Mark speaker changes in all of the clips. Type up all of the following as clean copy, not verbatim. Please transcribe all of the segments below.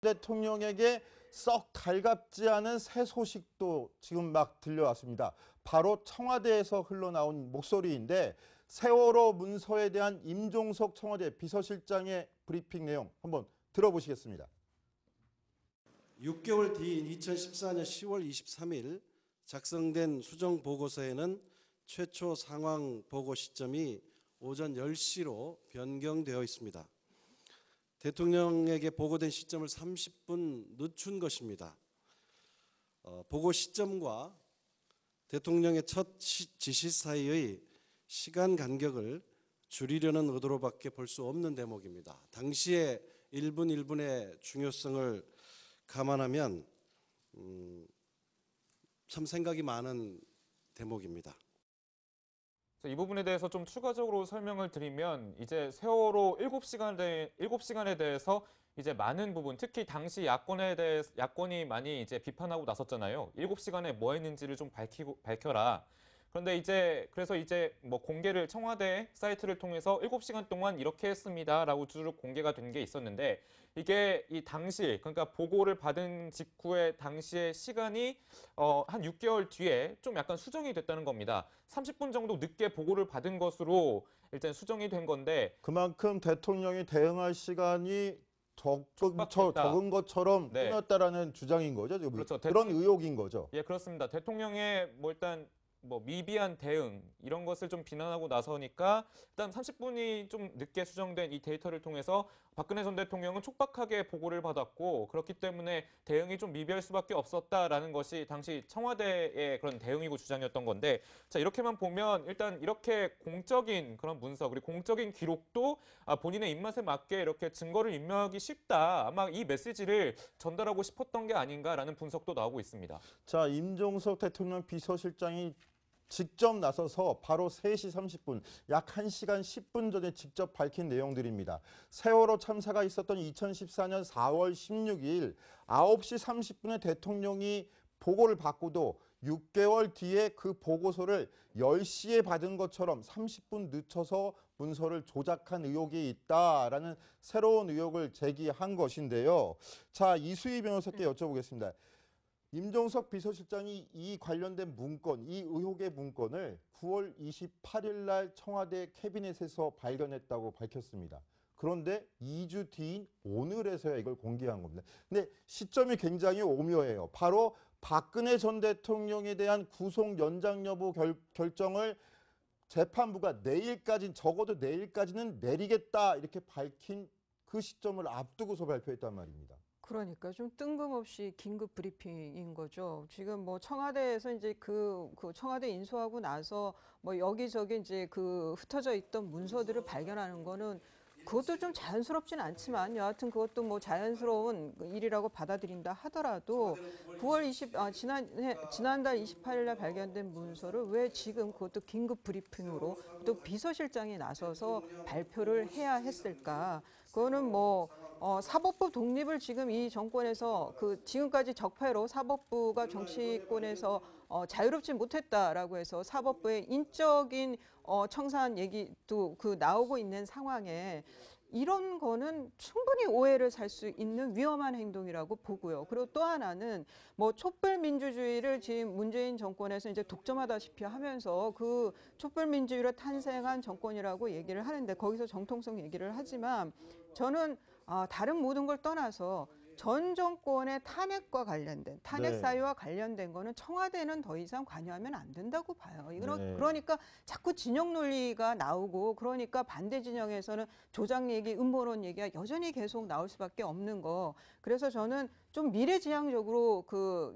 Speaker 1: 대통령에게 썩 달갑지 않은 새 소식도 지금 막 들려왔습니다. 바로 청와대에서 흘러나온 목소리인데 세월호 문서에 대한 임종석 청와대 비서실장의 브리핑 내용 한번 들어보시겠습니다.
Speaker 2: 6개월 뒤인 2014년 10월 23일 작성된 수정 보고서에는 최초 상황 보고 시점이 오전 10시로 변경되어 있습니다. 대통령에게 보고된 시점을 30분 늦춘 것입니다. 보고 시점과 대통령의 첫 지시 사이의 시간 간격을 줄이려는 의도로밖에 볼 수 없는 대목입니다. 당시의 1분 1분의 중요성을 감안하면 참 생각이 많은 대목입니다.
Speaker 3: 이 부분에 대해서 좀 추가적으로 설명을 드리면 이제 세월호 7시간에 대해서 이제 많은 부분, 특히 당시 야권이 많이 이제 비판하고 나섰잖아요. 7시간에 뭐 했는지를 좀 밝혀라. 그런데 그래서 뭐 공개를 청와대 사이트를 통해서 7시간 동안 이렇게 했습니다라고 쭉 공개가 된 게 있었는데 이게 이 당시, 그러니까 보고를 받은 직후에 당시의 시간이 한 6개월 뒤에 좀 약간 수정이 됐다는 겁니다. 30분 정도 늦게 보고를 받은 것으로 일단 수정이 된 건데
Speaker 1: 그만큼 대통령이 대응할 시간이 적은 것처럼
Speaker 3: 네.
Speaker 1: 꾸몄다라는 주장인 거죠.
Speaker 3: 그렇죠.
Speaker 1: 그런 의혹인 거죠.
Speaker 3: 예, 그렇습니다. 대통령의 일단 미비한 대응 이런 것을 좀 비난하고 나서니까 일단 30분이 좀 늦게 수정된 이 데이터를 통해서 박근혜 전 대통령은 촉박하게 보고를 받았고 그렇기 때문에 대응이 좀 미비할 수밖에 없었다라는 것이 당시 청와대의 그런 대응이고 주장이었던 건데 자 이렇게만 보면 일단 이렇게 공적인 그런 문서 그리고 공적인 기록도 본인의 입맛에 맞게 이렇게 증거를 인멸하기 쉽다. 아마 이 메시지를 전달하고 싶었던 게 아닌가라는 분석도 나오고 있습니다.
Speaker 1: 자, 임종석 대통령 비서실장이 직접 나서서 바로 3시 30분, 약 1시간 10분 전에 직접 밝힌 내용들입니다. 세월호 참사가 있었던 2014년 4월 16일 9시 30분에 대통령이 보고를 받고도 6개월 뒤에 그 보고서를 10시에 받은 것처럼 30분 늦춰서 문서를 조작한 의혹이 있다라는 새로운 의혹을 제기한 것인데요. 자, 이수희 변호사께 여쭤보겠습니다. 임종석 비서실장이 이 관련된 문건, 이 의혹의 문건을 9월 28일 날 청와대 캐비넷에서 발견했다고 밝혔습니다. 그런데 2주 뒤인 오늘에서야 이걸 공개한 겁니다. 근데 시점이 굉장히 오묘해요. 바로 박근혜 전 대통령에 대한 구속 연장 여부 결정을 재판부가 적어도 내일까지는 내리겠다 이렇게 밝힌 그 시점을 앞두고서 발표했단 말입니다.
Speaker 4: 그러니까 좀 뜬금없이 긴급 브리핑인 거죠. 지금 뭐 청와대에서 이제 그 청와대 인수하고 나서 뭐 여기저기 이제 그 흩어져 있던 문서들을 발견하는 거는 그것도 좀 자연스럽진 않지만 여하튼 그것도 뭐 자연스러운 일이라고 받아들인다 하더라도 지난달 28일 날 발견된 문서를 왜 지금 그것도 긴급 브리핑으로 또 비서실장이 나서서 발표를 해야 했을까? 그거는 사법부 독립을 지금 이 정권에서 지금까지 적폐로 사법부가 정치권에서 자유롭지 못했다라고 해서 사법부의 인적인 청산 얘기도 나오고 있는 상황에 이런 거는 충분히 오해를 살 수 있는 위험한 행동이라고 보고요. 그리고 또 하나는 촛불 민주주의를 지금 문재인 정권에서 이제 독점하다시피 하면서 그 촛불 민주주의로 탄생한 정권이라고 얘기를 하는데 거기서 정통성 얘기를 하지만 저는 다른 모든 걸 떠나서 전 정권의 탄핵과 관련된 탄핵 사유와 관련된 거는 청와대는 더 이상 관여하면 안 된다고 봐요. 그러니까 자꾸 진영 논리가 나오고 그러니까 반대 진영에서는 조작 얘기, 음모론 얘기가 여전히 계속 나올 수밖에 없는 거. 그래서 저는 좀 미래지향적으로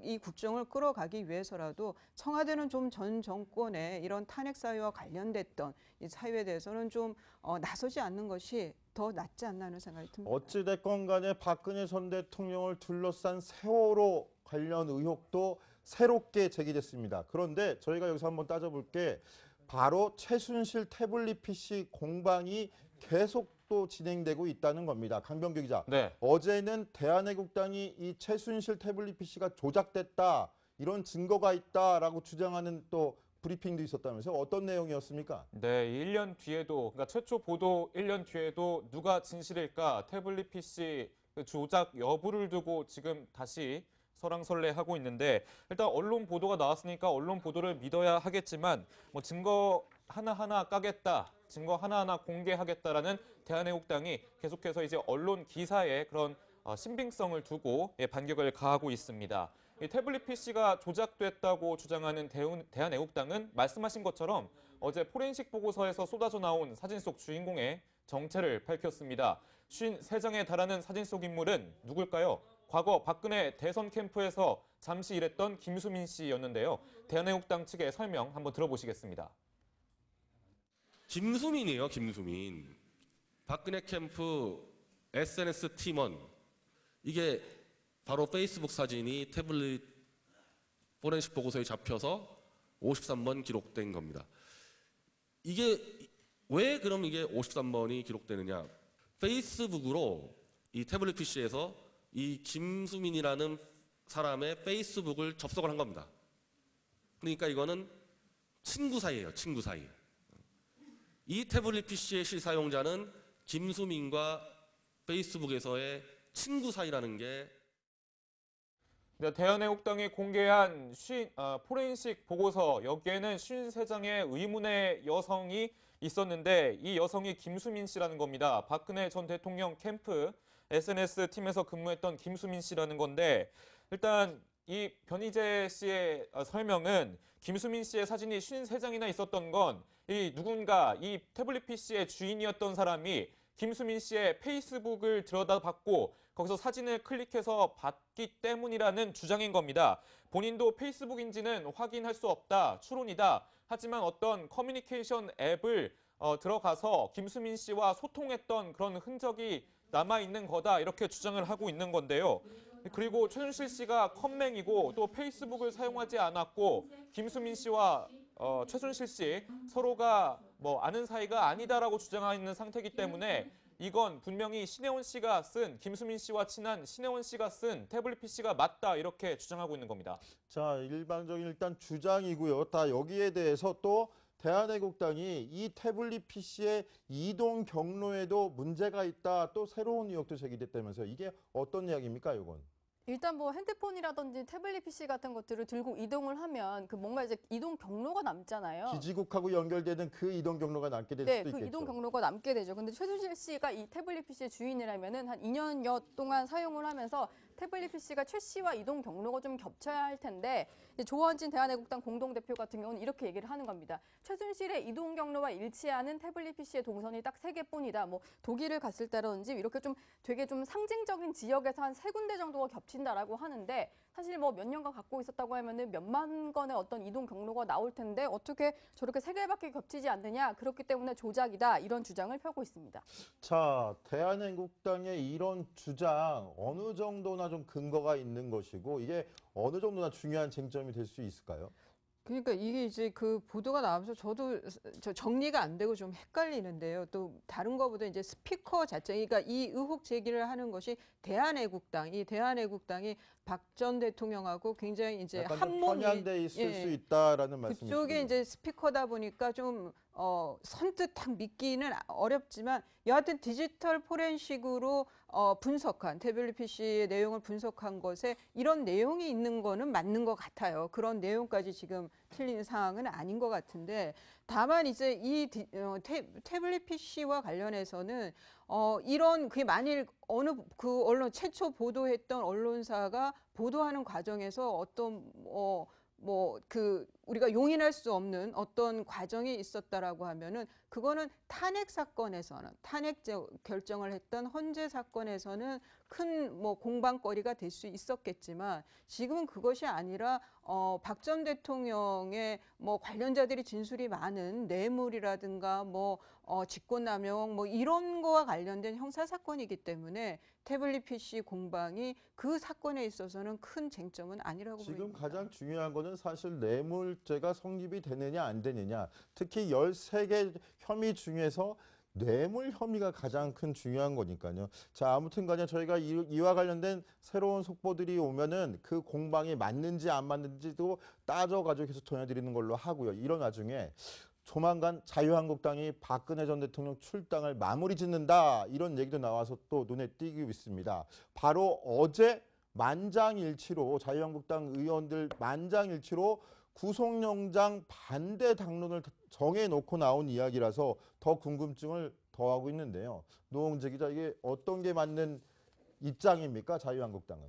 Speaker 4: 이 국정을 끌어가기 위해서라도 청와대는 좀 전 정권의 이런 탄핵 사유와 관련됐던 이 사유에 대해서는 좀 나서지 않는 것이 더 낫지 않나 하는 생각이 듭니다.
Speaker 1: 어찌됐건 간에 박근혜 전 대통령을 둘러싼 세월호 관련 의혹도 새롭게 제기됐습니다. 그런데 저희가 여기서 한번 따져볼 게 바로 최순실 태블릿 PC 공방이 계속 또 진행되고 있다는 겁니다. 강병규 기자.
Speaker 3: 네.
Speaker 1: 어제는 대한애국당이 이 최순실 태블릿 PC가 조작됐다, 이런 증거가 있다라고 주장하는 또 브리핑도 있었다면서요. 어떤 내용이었습니까?
Speaker 3: 네, 1년 뒤에도, 그러니까 최초 보도 1년 뒤에도 누가 진실일까? 태블릿 PC 그 조작 여부를 두고 지금 다시 설왕설래하고 있는데 일단 언론 보도가 나왔으니까 언론 보도를 믿어야 하겠지만 뭐 증거 하나하나 까겠다, 증거 하나하나 공개하겠다라는 대한애국당이 계속해서 이제 언론 기사에 그런 신빙성을 두고 반격을 가하고 있습니다. 이 태블릿 PC가 조작됐다고 주장하는 대한애국당은 말씀하신 것처럼 어제 포렌식 보고서에서 쏟아져 나온 사진 속 주인공의 정체를 밝혔습니다. 53장에 달하는 사진 속 인물은 누굴까요? 과거 박근혜 대선 캠프에서 잠시 일했던 김수민 씨였는데요. 대한애국당 측의 설명 한번 들어보시겠습니다.
Speaker 5: 김수민이에요, 김수민. 박근혜 캠프 SNS 팀원. 이게 바로 페이스북 사진이 태블릿 포렌식 보고서에 잡혀서 53번 기록된 겁니다. 이게 왜 그럼 이게 53번이 기록되느냐? 페이스북으로 이 태블릿 PC에서 이 김수민이라는 사람의 페이스북을 접속을 한 겁니다. 그러니까 이거는 친구 사이예요, 친구 사이. 이 태블릿 PC의 실사용자는 김수민과 페이스북에서의 친구 사이라는 게
Speaker 3: 대한애국당이 공개한 포렌식 보고서, 여기에는 53장의 의문의 여성이 있었는데 이 여성이 김수민 씨라는 겁니다. 박근혜 전 대통령 캠프 SNS 팀에서 근무했던 김수민 씨라는 건데 일단 이 변희재 씨의 설명은 김수민 씨의 사진이 53장이나 있었던 건 이 누군가 이 태블릿 PC의 주인이었던 사람이 김수민 씨의 페이스북을 들여다봤고 거기서 사진을 클릭해서 봤기 때문이라는 주장인 겁니다. 본인도 페이스북인지는 확인할 수 없다, 추론이다. 하지만 어떤 커뮤니케이션 앱을 들어가서 김수민 씨와 소통했던 그런 흔적이 남아있는 거다, 이렇게 주장을 하고 있는 건데요. 그리고 최순실 씨가 컴맹이고 또 페이스북을 사용하지 않았고 김수민 씨와 최순실 씨 서로가 뭐 아는 사이가 아니다라고 주장하는 상태이기 때문에 이건 분명히 신혜원 씨가 쓴, 김수민 씨와 친한 신혜원 씨가 쓴 태블릿 PC가 맞다, 이렇게 주장하고 있는 겁니다.
Speaker 1: 자, 일반적인 일단 주장이고요. 다 여기에 대해서 또 대한애국당이 이 태블릿 PC의 이동 경로에도 문제가 있다, 또 새로운 의혹도 제기됐다면서요. 이게 어떤 이야기입니까, 이건?
Speaker 6: 일단 뭐 핸드폰이라든지 태블릿 PC 같은 것들을 들고 이동을 하면 그 뭔가 이제 이동 경로가 남잖아요.
Speaker 1: 기지국하고 연결되는 그 이동 경로가 남게 될
Speaker 6: 네,
Speaker 1: 수도
Speaker 6: 그
Speaker 1: 있겠죠.
Speaker 6: 이동 경로가 남게 되죠. 근데 최순실 씨가 이 태블릿 PC의 주인이라면은 한 2년여 동안 사용을 하면서 태블릿 PC가 최 씨와 이동 경로가 좀 겹쳐야 할 텐데 조원진 대한애국당 공동대표 같은 경우는 이렇게 얘기를 하는 겁니다. 최순실의 이동 경로와 일치하는 태블릿 PC의 동선이 딱 3개뿐이다. 뭐 독일을 갔을 때라든지 이렇게 좀 되게 좀 상징적인 지역에서 한 3군데 정도가 겹친다라고 하는데 사실 뭐 몇 년간 갖고 있었다고 하면은 몇만 건의 어떤 이동 경로가 나올 텐데 어떻게 저렇게 3개밖에 겹치지 않느냐. 그렇기 때문에 조작이다. 이런 주장을 펴고 있습니다.
Speaker 1: 자, 대한애국당의 이런 주장 어느 정도나 좀 근거가 있는 것이고 이게 어느 정도나 중요한 쟁점이 될 수 있을까요?
Speaker 4: 그러니까 이게 이제 그 보도가 나오면서 저도 정리가 안 되고 좀 헷갈리는데요. 또 다른 거보다 이제 스피커 자체, 그러니까 이 의혹 제기를 하는 것이 대한애국당, 이 대한애국당이 박 전 대통령하고 굉장히 이제
Speaker 1: 약간 좀
Speaker 4: 한몸이
Speaker 1: 편향돼 있을
Speaker 4: 예,
Speaker 1: 수 있다라는 말씀이시죠.
Speaker 4: 그쪽에 이제 스피커다 보니까 좀 선뜻 딱 믿기는 어렵지만 여하튼 디지털 포렌식으로 분석한 태블릿 PC의 내용을 분석한 것에 이런 내용이 있는 거는 맞는 것 같아요. 그런 내용까지 지금 틀린 상황은 아닌 것 같은데 다만 이제 이 태블릿 PC와 관련해서는 이런 그게 만일 어느 그 언론 최초 보도했던 언론사가 보도하는 과정에서 어떤 그 우리가 용인할 수 없는 어떤 과정이 있었다라고 하면은 그거는 탄핵 사건에서는 탄핵 결정을 했던 헌재 사건에서는 큰 뭐 공방거리가 될 수 있었겠지만 지금은 그것이 아니라 박 전 대통령의 뭐 관련자들이 진술이 많은 뇌물이라든가 뭐 직권남용 뭐 이런 거와 관련된 형사 사건이기 때문에 태블릿 PC 공방이 그 사건에 있어서는 큰 쟁점은 아니라고
Speaker 1: 지금
Speaker 4: 보입니다.
Speaker 1: 가장 중요한 거는 사실 뇌물죄가 성립이 되느냐 안 되느냐. 특히 13개 혐의 중에서 뇌물 혐의가 가장 큰 중요한 거니까요. 자, 아무튼 간에 저희가 이와 관련된 새로운 속보들이 오면은 그 공방이 맞는지 안 맞는지도 따져가지고 계속 전해드리는 걸로 하고요. 이런 와중에 조만간 자유한국당이 박근혜 전 대통령 출당을 마무리 짓는다 이런 얘기도 나와서 또 눈에 띄고 있습니다. 바로 어제 만장일치로 자유한국당 의원들 만장일치로 구속영장 반대 당론을 정해놓고 나온 이야기라서 더 궁금증을 더하고 있는데요. 노홍재 기자, 이게 어떤 게 맞는 입장입니까? 자유한국당은?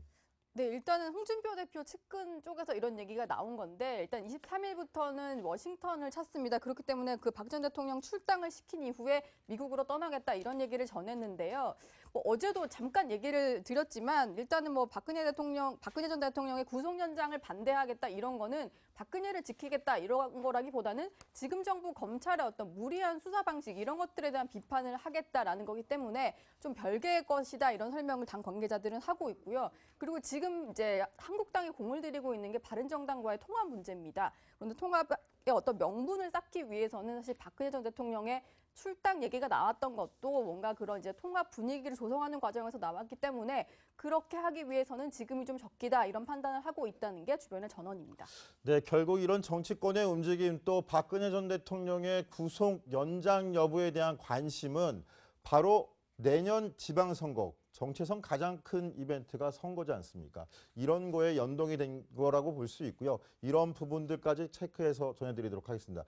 Speaker 6: 네, 일단은 홍준표 대표 측근 쪽에서 이런 얘기가 나온 건데 일단 23일부터는 워싱턴을 찾습니다. 그렇기 때문에 그 박 전 대통령 출당을 시킨 이후에 미국으로 떠나겠다 이런 얘기를 전했는데요. 뭐 어제도 잠깐 얘기를 드렸지만 일단은 뭐 박근혜 전 대통령의 구속 연장을 반대하겠다 이런 거는 박근혜를 지키겠다 이런 거라기보다는 지금 정부 검찰의 어떤 무리한 수사 방식 이런 것들에 대한 비판을 하겠다라는 거기 때문에 좀 별개의 것이다 이런 설명을 당 관계자들은 하고 있고요. 그리고 지금 이제 한국당이 공을 들이고 있는 게 바른정당과의 통합 문제입니다. 그런데 통합의 어떤 명분을 쌓기 위해서는 사실 박근혜 전 대통령의 출당 얘기가 나왔던 것도 뭔가 그런 이제 통합 분위기를 조성하는 과정에서 나왔기 때문에 그렇게 하기 위해서는 지금이 좀 적기다 이런 판단을 하고 있다는 게 주변의 전언입니다.
Speaker 1: 네, 결국 이런 정치권의 움직임 또 박근혜 전 대통령의 구속 연장 여부에 대한 관심은 바로 내년 지방선거, 정체성 가장 큰 이벤트가 선거지 않습니까? 이런 거에 연동이 된 거라고 볼 수 있고요. 이런 부분들까지 체크해서 전해드리도록 하겠습니다.